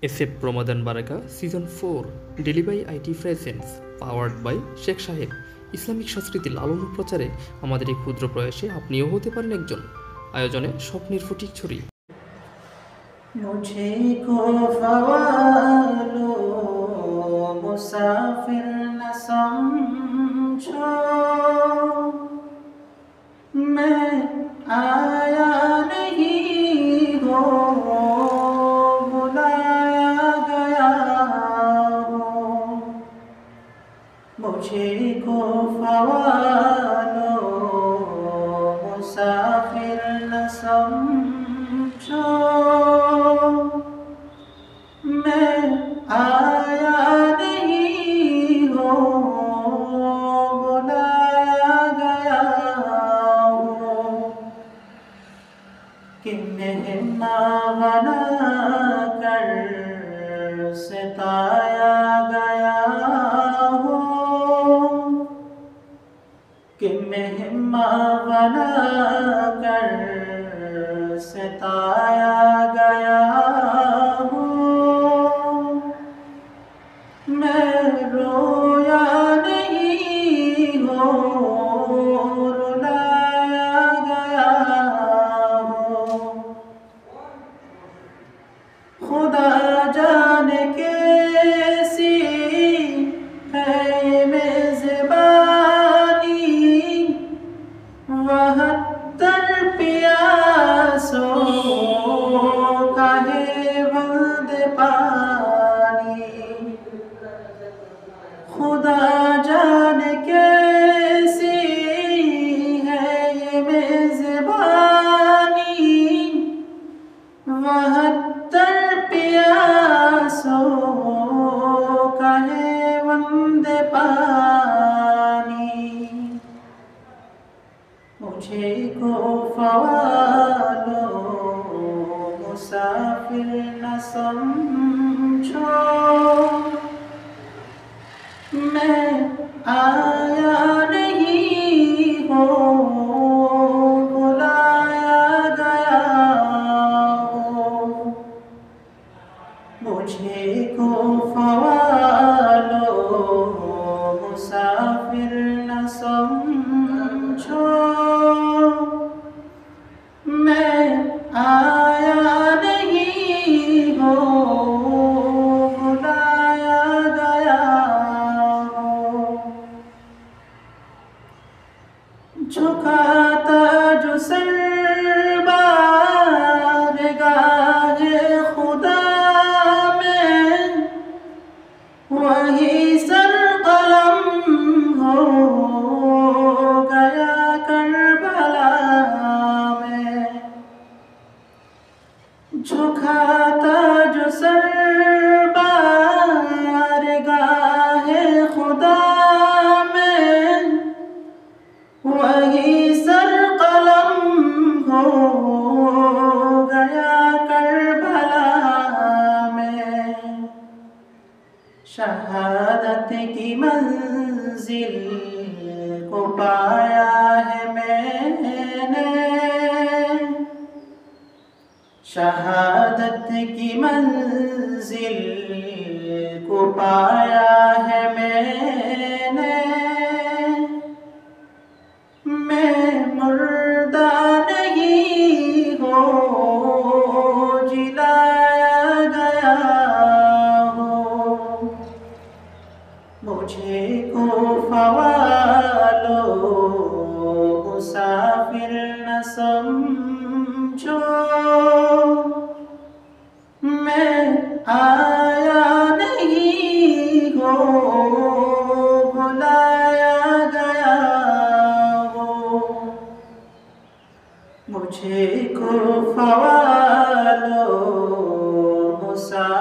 SF Ramadan Baraka Season 4 Daily by IT Presents Powered by Sheikh সাহেব Islamic সংস্কৃতি লালন ও প্রচারে আমাদের এই ক্ষুদ্র প্রয়াসে আপনিও হতে পারেন একজন। আয়োজনে স্বপ্নের ফটিক ছড়ি। मुझको फवालो मुसाफिर न समझो, मैं आया नहीं हो बुलाया गया हो। मुझको फवालो मुसाफिर न समझो, मैं आया नहीं हो बुलाया गया हो। कि मेहमान बना कर सताया गया हो, कि मेहमान बना कर सताया गया हो। मैं रोया नहीं हो रुलाया गया हो। खुदा जाने कैसी है ये मेज़बानी, वह प्यासों का है बंद पानी। खुदा जाने कैसी है ये मेज़बानी, वह प्यासों का है बंद पानी। मुझे को फवालो मुसाफिर न समझो, मैं आया नहीं हो बुलाया गया हो। मुझे को फवालो मुसाफिर न समझो, मैं आया नहीं हो बुलाया गया हो। झुकाता जो सर बारगाहे खुदा में, वही सर कलम हो गया करबला में। झुकाता जो सर बारगाहे खुदा में, वही सर कलम हो गया करबला में। शहादत की मंजिल को पाया है मैंने, शहादत की मंजिल को पाया है मैंने। मैं मुर्दा नहीं हो जिलाया गया हो। मुझे को फवालो मुसाफिर न समझो, मैं आया नहीं हो बुलाया गया हो। मुझे को फवालो मुसाफिर